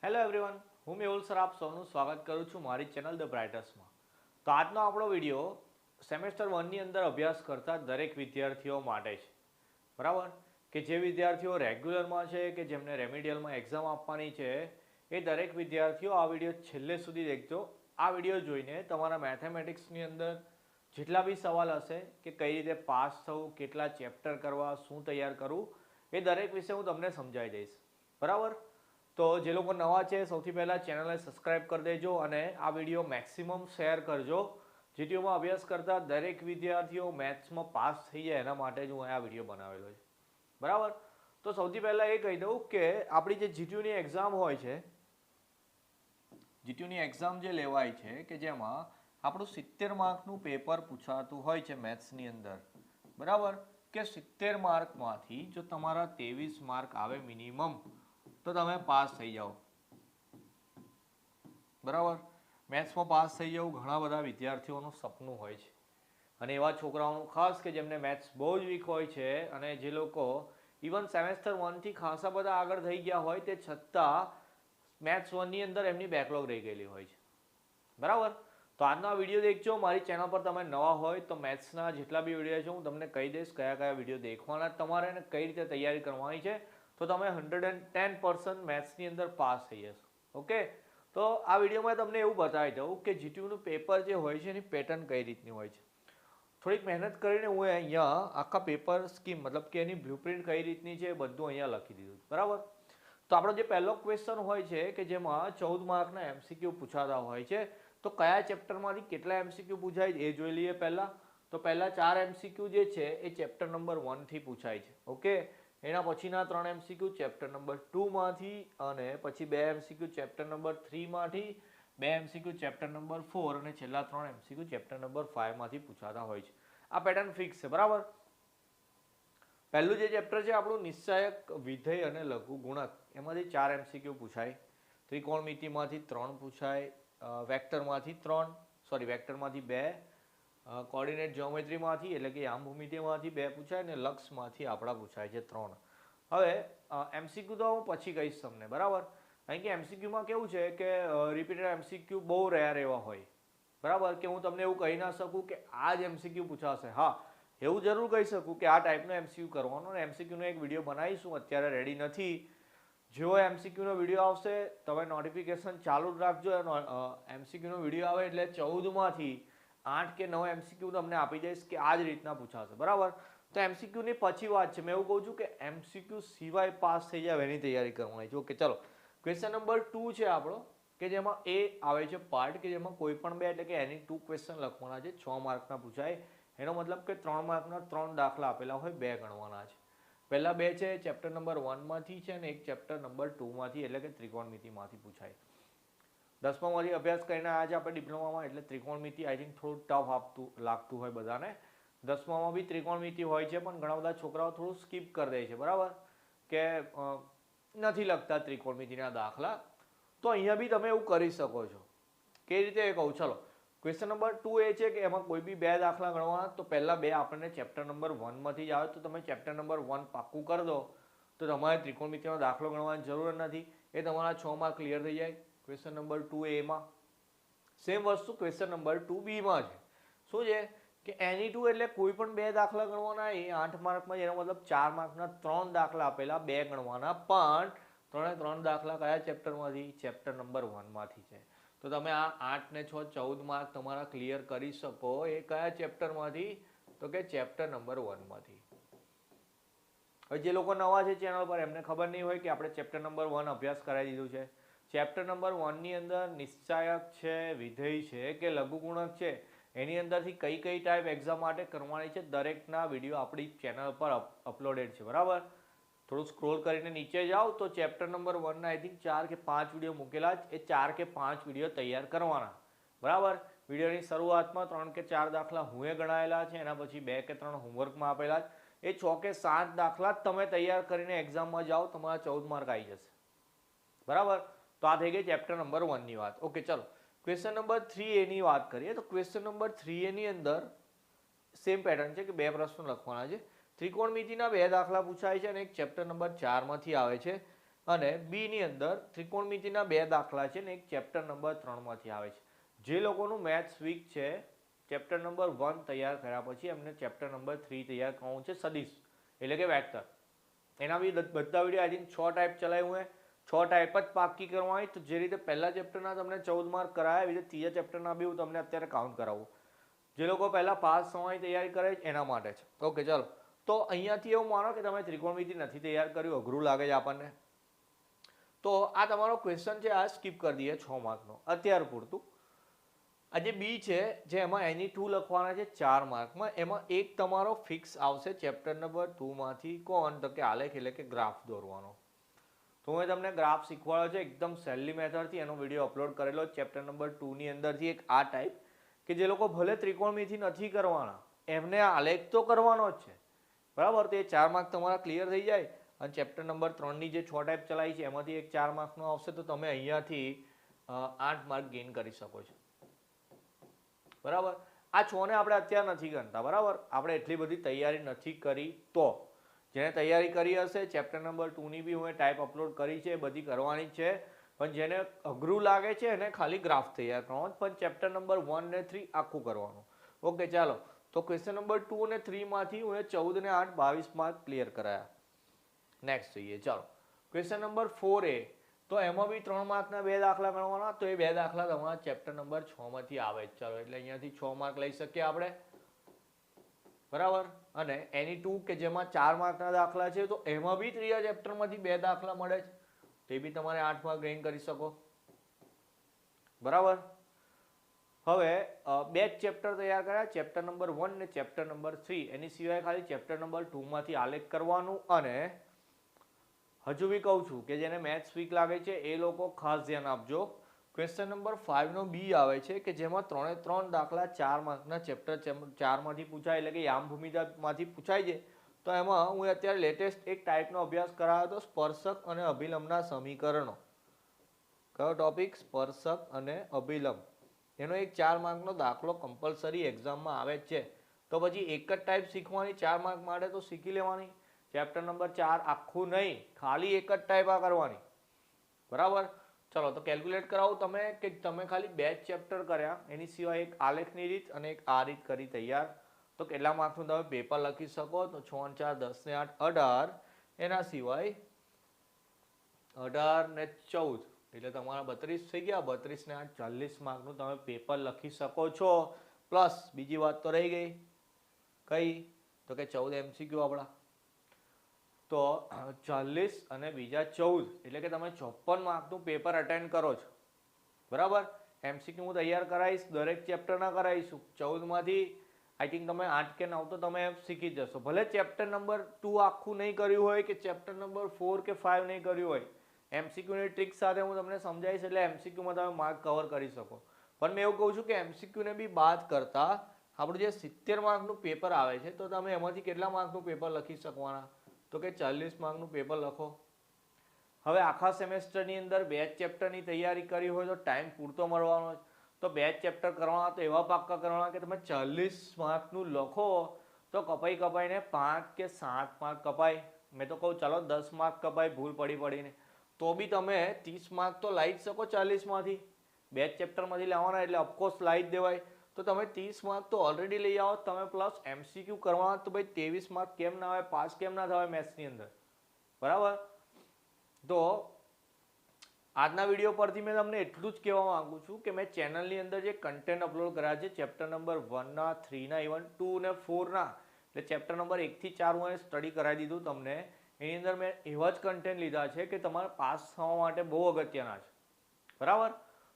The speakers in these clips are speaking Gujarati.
હેલો એવરીવન, હું મેહુલ સર આપ સૌનું સ્વાગત કરું છું મારી ચેનલ ધ બ્રાઇટર્સમાં. તો આજનો આપણો વિડીયો સેમેસ્ટર 1ની અંદર અભ્યાસ કરતા દરેક વિદ્યાર્થીઓ માટે છે. બરાબર, કે જે વિદ્યાર્થીઓ રેગ્યુલરમાં છે કે જેમને રેમિડિયલમાં એક્ઝામ આપવાની છે એ દરેક વિદ્યાર્થીઓ આ વિડીયો છેલ્લે સુધી દેખજો. આ વિડીયો જોઈને તમારા મેથેમેટિક્સની અંદર જેટલા બી સવાલ હશે કે કઈ રીતે પાસ થવું, કેટલા ચેપ્ટર કરવા, શું તૈયાર કરવું, એ દરેક વિશે હું તમને સમજાવી દઈશ. બરાબર, તો જે લોકો નવા છે સૌથી પહેલાં ચેનલને સબસ્ક્રાઈબ કરી દેજો અને આ વિડીયો મેક્સિમમ શેર કરજો. જીટીયુમાં અભ્યાસ કરતા દરેક વિદ્યાર્થીઓ મેથ્સમાં પાસ થઈ જાય એના માટે જ હું આ વિડીયો બનાવેલો છે. બરાબર, તો સૌથી પહેલાં એ કહી દઉં કે આપણી જે જીટીયુની એક્ઝામ હોય છે, જીટીયુની એક્ઝામ જે લેવાય છે કે જેમાં આપણું 70 માર્કનું પેપર પૂછાતું હોય છે મેથ્સની અંદર. બરાબર, કે 70 માર્કમાંથી જો તમારા 23 માર્ક આવે મિનિમમ તો તમે પાસ થઈ જાઓ. બરાબર, મેથ્સમાં પાસ થઈ જવું ઘણા બધા વિદ્યાર્થીઓનું સપનું હોય છે અને એવા છોકરાઓનું ખાસ કે જેમને મેથ્સ બહુ જ વીક હોય છે અને જે લોકો ઇવન સેમેસ્ટર 1થી ખાસા બધા આગળ થઈ ગયા હોય તે છતાં મેથ્સ 1ની અંદર એમની બેકલોગ રહી ગયેલી હોય છે. બરાબર, તો આજનો આ વિડીયો દેખજો. મારી ચેનલ પર તમે નવા હોય તો મેથ્સના જેટલા બી વિડીયો છે હું તમને કહી દઈશ કયા કયા વિડીયો દેખવાના તમારે અને કઈ રીતે તૈયારી કરવાની છે, તો તમે 110% મેથ્સની અંદર પાસ થઈ જશો. ઓકે, તો આ વિડીયોમાં તમને એવું બતાવી દઉં કે જીટીયુનું પેપર જે હોય છે એની પેટર્ન કઈ રીતની હોય છે. થોડીક મહેનત કરીને હું અહીંયા આખા પેપર સ્કીમ મતલબ કે એની બ્લુપ્રિન્ટ કઈ રીતની છે એ બધું અહીંયા લખી દીધું. બરાબર, તો આપણો જે પહેલો ક્વેશ્ચન હોય છે કે જેમાં 14 માર્કના એમસીક્યુ પૂછાતા હોય છે, તો કયા ચેપ્ટરમાંથી કેટલા એમસીક્યુ પૂછાય એ જોઈ લઈએ પહેલાં. તો પહેલા 4 એમસીક્યુ જે છે એ ચેપ્ટર નંબર 1થી પૂછાય છે. ઓકે, એના પછીના 3 એમસીક્યુ ચેપ્ટર નંબર 2માંથી અને પછી 2 એમસીક્યુ ચેપ્ટર નંબર 3માંથી, 2 એમસીક્યુ ચેપ્ટર નંબર 4 અને છેલ્લા 3 એમસીક્યુ ચેપ્ટર નંબર 5માંથી પૂછાતા હોય છે. આ પેટર્ન ફિક્સ છે. બરાબર, પહેલું જે ચેપ્ટર છે આપણું નિશ્ચાયક વિધેય અને લઘુગુણક, એમાંથી 4 એમસીક્યુ પૂછાય. ત્રિકોણમિતિમાંથી 3 પૂછાય, વેક્ટરમાંથી 2, કોર્ડિનેટ જ્યોમેટ્રીમાંથી એટલે કે યામભૂમિતિમાંથી 2 પૂછાય અને લક્ષમાંથી આપણા પૂછાય છે 3. હવે એમસીક્યુ તો હું પછી કહીશ તમને. બરાબર, કારણ કે એમસીક્યુમાં કેવું છે કે રિપીટેડ એમસીક્યુ બહુ રેર એવા હોય. બરાબર, કે હું તમને એવું કહી ના શકું કે આ જ એમસીક્યુ પૂછાશે. હા, એવું જરૂર કહી શકું કે આ ટાઈપનો એમસીક્યુ કરવાનો અને એમસીક્યુનો એક વિડીયો બનાવીશું, અત્યારે રેડી નથી. જેવો એમસીક્યુનો વિડીયો આવશે તમે નોટિફિકેશન ચાલુ જ રાખજો. એમસીક્યુનો વિડીયો આવે એટલે 14માંથી 8 કે 9 એમસીક્યુ તમને આપી દઈશ કે આ જ રીતના પૂછાશે. બરાબર, તો એમસીક્યુની પછી વાત છે. મેં એવું કહું છું કે એમસીક્યુ સિવાય પાસ થઈ જાય એની તૈયારી કરવાની છે. ઓકે, ચલો ક્વેશ્ચન નંબર 2 છે આપણો કે જેમાં એ આવે છે પાર્ટ કે જેમાં કોઈ પણ બે એટલે કે એની 2 ક્વેશ્ચન લખવાના છે. 6 માર્કના પૂછાય, એનો મતલબ કે 3 માર્કના 3 દાખલા આપેલા હોય, 2 ગણવાના છે. પહેલા 2 છે ચેપ્ટર નંબર 1માંથી છે અને એક ચેપ્ટર નંબર 2માંથી એટલે કે ત્રિકોણમિતિમાંથી પૂછાય. 10મામાંથી અભ્યાસ કરીને આજે આપણે ડિપ્લોમામાં એટલે ત્રિકોણમિતિ આઈ થિંક થોડું ટફ લાગતું હોય બધાને. 10મામાં બી ત્રિકોણમિતિ હોય છે પણ ઘણા બધા છોકરાઓ થોડું સ્કીપ કરી દે છે. બરાબર, કે નથી લખતા ત્રિકોણમિતિના દાખલા. તો અહીંયા બી તમે એવું કરી શકો છો. કઈ રીતે એ કહું, ચલો ક્વેશ્ચન નંબર 2 એ છે કે એમાં કોઈ બી 2 દાખલા ગણવાના. તો પહેલા 2 આપણને ચેપ્ટર નંબર 1માંથી જ આવે તો તમે ચેપ્ટર નંબર 1 પાક્કું કરી દો તો તમારે ત્રિકોણમિતિનો દાખલો ગણવાની જરૂર નથી. એ તમારા 6 માર્ક ક્લિયર થઈ જાય. ક્વેશ્ચન નંબર 2 એમાં સેમ વસ્તુ ક્વેશ્ચન નંબર 2 છે. શું છે કે એની 2 એટલે કોઈ પણ 2 દાખલા ગણવાના. એ 8 માર્કમાં એનો મતલબ 4 માર્કના 3 દાખલા આપેલા, 2 ગણવાના. પણ 3 દાખલા કયા ચેપ્ટરમાંથી? ચેપ્ટર નંબર 1માંથી છે. તો તમે આ 8 ને 6 14 માર્ક તમારા ક્લિયર કરી શકો. એ કયા ચેપ્ટરમાંથી? તો કે ચેપ્ટર નંબર 1માંથી. હવે જે લોકો નવા છે ચેનલ પર એમને ખબર નહીં હોય કે આપણે ચેપ્ટર નંબર 1 અભ્યાસ કરાવી દીધું છે. ચેપ્ટર નંબર 1ની અંદર નિશ્ચાયક છે, વિધેય છે કે લઘુગુણક છે, એની અંદરથી કઈ કઈ ટાઈપ એક્ઝામ માટે કરવાની છે દરેકના વિડીયો આપણી ચેનલ પર અપલોડેડ છે. બરાબર, થોડું સ્ક્રોલ કરીને નીચે જાઓ તો ચેપ્ટર નંબર 1ના આઈ થિંક 4 કે 5 વિડીયો મૂકેલા જ. એ 4 કે 5 વિડીયો તૈયાર કરવાના. બરાબર, વિડીયોની શરૂઆતમાં 3 કે 4 દાખલા હું એ ગણાયેલા છે, એના પછી 2 કે 3 હોમવર્કમાં આપેલા છે. એ 6 કે 7 દાખલા જ તમે તૈયાર કરીને એક્ઝામમાં જાઓ, તમારા 14 માર્ક આવી જશે. બરાબર, તો આ થઈ ગઈ ચેપ્ટર નંબર 1ની વાત. ઓકે, ચલો ક્વેશ્ચન નંબર 3 એની વાત કરીએ. તો ક્વેશ્ચન નંબર 3 એની અંદર સેમ પેટર્ન છે કે 2 પ્રશ્નો લખવાના છે. ત્રિકોણમિતિના 2 દાખલા પૂછાય છે અને એક ચેપ્ટર નંબર 4માંથી આવે છે. અને બી ની અંદર ત્રિકોણમિતિના 2 દાખલા છે ને એક ચેપ્ટર નંબર 3 માંથી આવે છે. જે લોકોનું મેથ્સ વીક છે, ચેપ્ટર નંબર 1 તૈયાર કર્યા પછી એમને ચેપ્ટર નંબર 3 તૈયાર કરવાનું છે, સદિશ એટલે કે વેક્ટર. એના બી બધા વિડીયો આઈ થિંક 6 ટાઈપ ચલાવ્યું હોય, 6 ટાઈપ જ પાકી કરવાની. તો જે રીતે પહેલા ચેપ્ટરના તમને 14 માર્ક કરાયા, એવી રીતે ત્રીજા ચેપ્ટરના બી હું તમને અત્યારે કાઉન્ટ કરાવું. જે લોકો પહેલા પાસ થવાની તૈયારી કરે છે એના માટે છે. ઓકે ચાલો, તો અહીંયાથી એવું માનો કે તમે ત્રિકોણમિતિ નથી તૈયાર કર્યું, અઘરું લાગે છે આપણને, તો આ તમારો ક્વેશ્ચન છે, આ સ્કીપ કરી દઈએ 6 માર્કનો અત્યાર પૂરતું. આ જે બી છે, જે એમાં એની 2 લખવાના છે 4 માર્કમાં, એમાં એક તમારો ફિક્સ આવશે ચેપ્ટર નંબર 2 માંથી. કોણ? તો કે આલેખ એટલે કે ગ્રાફ દોરવાનો. તો હું તમને ગ્રાફ શીખવાડ્યો છે એકદમ સહેલી મેથડથી, એનો વિડીયો અપલોડ કરેલો ચેપ્ટર નંબર 2 ની અંદરથી. એક આ ટાઈપ કે જે લોકો ભલે ત્રિકોણમિતિ નથી કરવાના, એમને આલેખ તો કરવાનો જ છે, બરાબર. તો એ 4 માર્ક તમારા ક્લિયર થઈ જાય અને ચેપ્ટર નંબર 3 ની જે 6 ટાઈપ ચલાવી છે એમાંથી એક 4 માર્કનો આવશે, તો તમે અહીંયાથી 8 માર્ક ગેઇન કરી શકો છો, બરાબર. આ 6 ને આપણે અત્યારે નથી ગણતા, બરાબર. આપણે એટલી બધી તૈયારી નથી કરી. તો જેને તૈયારી કરી હશે, ચેપ્ટર નંબર 2 ની બી હું ટાઈપ અપલોડ કરી છે, બધી કરવાની છે. પણ જેને અઘરું લાગે છે એને ખાલી ગ્રાફ તૈયાર કરવાનો, પણ ચેપ્ટર નંબર 1 ને 3 આખું કરવાનું. ઓકે ચાલો, તો ક્વેશ્ચન નંબર 2 અને 3 માંથી હું 14 ને 8 22 માર્ક ક્લિયર કરાયા. નેક્સ્ટ જોઈએ, ચાલો ક્વેશ્ચન નંબર 4A. તો એમાં બી 3 માર્કના 2 દાખલા ગણવાના. તો એ 2 દાખલા તમારા ચેપ્ટર નંબર 6 માંથી આવે. ચાલો, એટલે અહીંયાથી 6 માર્ક લઈ શકીએ આપણે, બરાબર. અને એની 2 કે જેમાં 4 માર્કના દાખલા છે, તો એમાં બી ત્રીજા ચેપ્ટરમાંથી 2 દાખલા મળે છે, તે બી તમારે 8 માર્ક ગેઇન કરી શકો, બરાબર. હવે 2 ચેપ્ટર તૈયાર કર્યા, ચેપ્ટર નંબર 1 ને ચેપ્ટર નંબર 3. એની સિવાય ખાલી ચેપ્ટર નંબર 2 માંથી આલેખ કરવાનું. અને હજુ બી કહું છું કે જેને મેથ્સ વીક લાગે છે એ લોકો ખાસ ધ્યાન આપજો. ક્વેશ્ચન નંબર 5 નો બી આવે છે કે જેમાં 3 દાખલા 4 માર્કના ચેપ્ટર 4 માંથી પૂછાય, એટલે કે યામ ભૂમિતિમાંથી પૂછાય છે. તો એમાં હું અત્યારે લેટેસ્ટ એક ટાઈપનો અભ્યાસ કરાયો હતો, સ્પર્શક અને અભિલંબના સમીકરણો. કયો ટોપિક? સ્પર્શક અને અભિલંબ. એનો એક 4 માર્કનો દાખલો કમ્પલસરી એક્ઝામમાં આવે જ છે. તો પછી એક જ ટાઈપ શીખવાની 4 માર્ક માટે, તો શીખી લેવાની. ચેપ્ટર નંબર 4 આખું નહીં, ખાલી એક જ ટાઈપ આ કરવાની, બરાબર. ચલો, તો કેલ્ક્યુલેટ કરાવું તમે કે તમે ખાલી 2 ચેપ્ટર કર્યા, એની સિવાય એક આલેખની રીત અને એક આ રીત કરી તૈયાર, તો કેટલા માર્કનું તમે પેપર લખી શકો? તો 6 અને 4 10 ને 8 18. એના સિવાય 18 ને 14 એટલે તમારા 32 થઈ ગયા. 32 ને 8 40 માર્કનું તમે પેપર લખી શકો છો. પ્લસ બીજી વાત તો રહી ગઈ, કઈ? તો કે 14 MCQ આપણા. તો 40 અને બીજા 14 એટલે કે તમે 54 માર્કનું પેપર અટેન્ડ કરો છો, બરાબર. MCQ હું તૈયાર કરાવીશ, દરેક ચેપ્ટરના કરાવીશું. 14 માંથી આઈ થિંક તમે 8 કે 9 તો તમે શીખી જશો. ભલે ચેપ્ટર નંબર 2 આખું નહીં કર્યું હોય કે ચેપ્ટર નંબર 4 કે 5 નહીં કર્યું હોય, MCQ ની ટ્રિક સાથે હું તમને સમજાવીશ, એટલે MCQ માં તમે માર્ક કવર કરી શકો. પણ મેં એવું કહું છું કે MCQ ને બી બાદ કરતા આપણું જે 70 માર્કનું પેપર આવે છે, તો તમે એમાંથી કેટલા માર્કનું પેપર લખી શકવાના? તો કે 40 માર્કનું પેપર લખો. હવે આખા સેમેસ્ટરની અંદર 2 ચેપ્ટરની તૈયારી કરી હોય તો ટાઈમ પૂરતો મળવાનો, તો 2 ચેપ્ટર કરવાના તો એવા પાક્કા કરવાના કે તમે 40 માર્કનું લખો તો કપાઈને 5 કે 7 માર્ક કપાય. મેં તો કહું ચાલો 10 માર્ક કપાય ભૂલ પડીને, તો બી તમે 30 માર્ક તો લાવી જ શકો 40 માંથી. 2 ચેપ્ટરમાંથી લાવવાના એટલે ઓફકોર્સ લાવી જ દેવાય. તો તમે 30 માર્ક તો ઓલરેડી લઈ આવો તમે, પ્લસ MCQ કરવાના, તો ભાઈ 23 માર્ક કેમ ના આવે? પાસ કેમ ના થવાય મેથ્સની અંદર, બરાબર. તો આજના વિડીયો પરથી મેં તમને એટલું જ કહેવા માંગુ છું કે મેં ચેનલની અંદર જે કન્ટેન્ટ અપલોડ કર્યા છે ચેપ્ટર નંબર 1 ના, 3 ના, ઇવન 2 ને 4 ના, એટલે ચેપ્ટર નંબર 1 થી 4 હું સ્ટડી કરાવી દીધું તમને. એની અંદર મેં એવા જ કન્ટેન્ટ લીધા છે કે તમારે પાસ થવા માટે બહુ અગત્યના છે, બરાબર.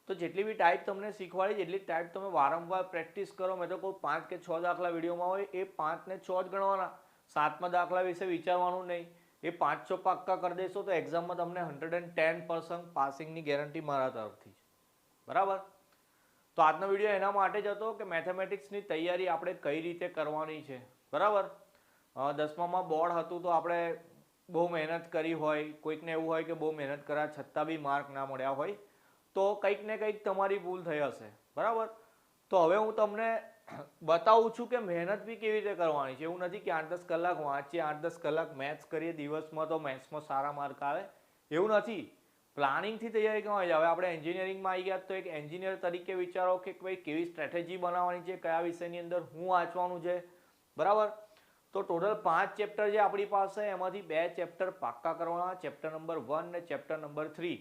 તો જેટલી બી ટાઈપ તમને શીખવાડી જેટલી ટાઈપ તમે વારંવાર પ્રેક્ટિસ કરો. મેં તો કહું 5 કે 6 દાખલા વિડીયોમાં હોય, એ 5 ને 6 જ ગણવાના. 7મા દાખલા વિશે વિચારવાનું નહીં. એ 5-6 પાક્કા કરી દેશો તો એક્ઝામમાં તમને 110% પાસિંગની ગેરંટી મારા તરફથી છે, બરાબર. તો આજનો વિડીયો એના માટે જ હતો કે મેથેમેટિક્સની તૈયારી આપણે કઈ રીતે કરવાની છે, બરાબર. 10મામાં બોર્ડ હતું તો આપણે બહુ મહેનત કરી હોય, કોઈકને એવું હોય કે બહુ મહેનત કર્યા છતાં બી માર્ક ના મળ્યા હોય, તો કંઈક ને કંઈક તમારી ભૂલ થઈ હશે, બરાબર. તો હવે હું તમને બતાવું છું કે મહેનત બી કેવી રીતે કરવાની છે. એવું નથી કે 8-10 કલાક વાંચીએ, 8-10 કલાક મેથ્સ કરીએ દિવસમાં તો મેથ્સમાં સારા માર્ક આવે, એવું નથી. પ્લાનિંગથી તૈયારી કરવાની. હવે આપણે એન્જિનિયરિંગમાં આવી ગયા તો એક એન્જિનિયર તરીકે વિચારો કે ભાઈ કેવી સ્ટ્રેટેજી બનાવવાની છે, કયા વિષયની અંદર શું વાંચવાનું છે, બરાબર. તો ટોટલ 5 ચેપ્ટર છે આપણી પાસે, એમાંથી 2 ચેપ્ટર પાક્કા કરવાના, ચેપ્ટર નંબર 1 ને ચેપ્ટર નંબર 3.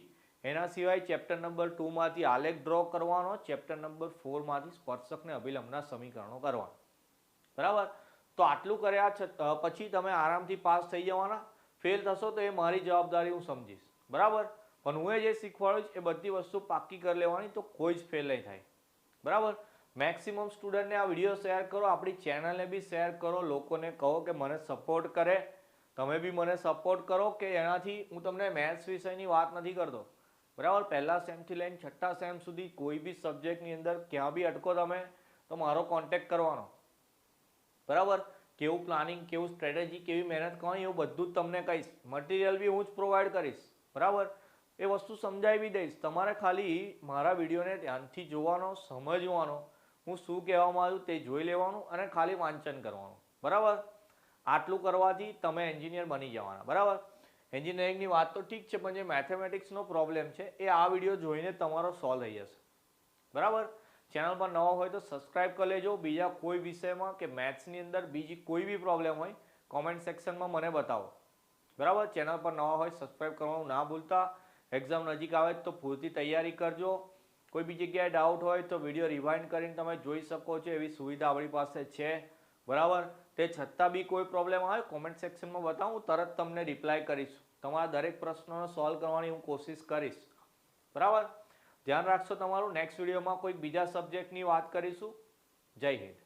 એના સિવાય ચેપ્ટર નંબર 2 માંથી આલેખ ડ્રો કરવાનો, ચેપ્ટર નંબર 4 માંથી સ્પર્શક ને અભિલંબના સમીકરણો કરવાના, બરાબર. તો આટલું કર્યા પછી તમે આરામથી પાસ થઈ જવાના. ફેલ થશો તો એ મારી જવાબદારી, હું સમજીશ, બરાબર. પણ હું જે શીખવાડું એ બધી વસ્તુ પાક્કી કરી લેવાની, તો કોઈ જ ફેલ નહીં થાય, બરાબર. મેક્સિમમ સ્ટુડન્ટને આ વિડીયો શેર કરો, આપણી ચેનલને બી શેર કરો, લોકોને કહો કે મને સપોર્ટ કરે, તમે બી મને સપોર્ટ કરો, કે એનાથી હું તમને મેથ્સ વિષયની વાત નથી કરતો, બરાબર. પહેલા સેમથી લઈને 6થા સેમ સુધી કોઈ બી સબ્જેક્ટની અંદર ક્યાં બી અટકો તમે તો મારો કોન્ટેક્ટ કરવાનો, બરાબર. કેવું પ્લાનિંગ, કેવું સ્ટ્રેટેજી, કેવી મહેનત કરવાની, એવું બધું જ તમને કહીશ. મટીરિયલ બી હું જ પ્રોવાઈડ કરીશ, બરાબર. એ વસ્તુ સમજાવી બી દઈશ. તમારે ખાલી મારા વિડીયોને ધ્યાનથી જોવાનો, સમજવાનો, હું શું કહેવા માંગુ તે જોઈ લેવાનું અને ખાલી વાંચન કરવાનું, બરાબર. આટલું કરવાથી તમે એન્જિનિયર બની જવાના, બરાબર. એન્જિનિયરિંગની વાત તો ઠીક છે, પણ જે મેથેમેટિક્સનો પ્રોબ્લેમ છે એ આ વિડીયો જોઈને તમારો સોલ્વ થઈ જશે, બરાબર. ચેનલ પર નવા હોય તો સબસ્ક્રાઇબ કરી લેજો. બીજા કોઈ વિષયમાં કે મેથ્સની અંદર બીજી કોઈ બી પ્રોબ્લેમ હોય કોમેન્ટ સેક્શનમાં મને બતાવો, બરાબર. ચેનલ પર નવા હોય સબસ્ક્રાઇબ કરવાનું ના ભૂલતા. એક્ઝામ નજીક આવે તો પૂરતી તૈયારી કરજો. કોઈ બી જગ્યાએ ડાઉટ હોય તો વિડીયો રિવાઇન્ડ કરીને તમે જોઈ શકો છો, એવી સુવિધા આપણી પાસે છે, બરાબર. તે છતાં બી કોઈ પ્રોબ્લેમ આવે કોમેન્ટ સેક્શનમાં બતાવો, હું તરત તમને રિપ્લાય કરીશ. તમારા દરેક પ્રશ્નોનો સોલ્વ કરવાની હું કોશિશ કરીશ, બરાબર. ધ્યાન રાખશો તમારું. નેક્સ્ટ વિડીયોમાં કોઈ બીજા સબ્જેક્ટની વાત કરીશું. જય હિન્દ.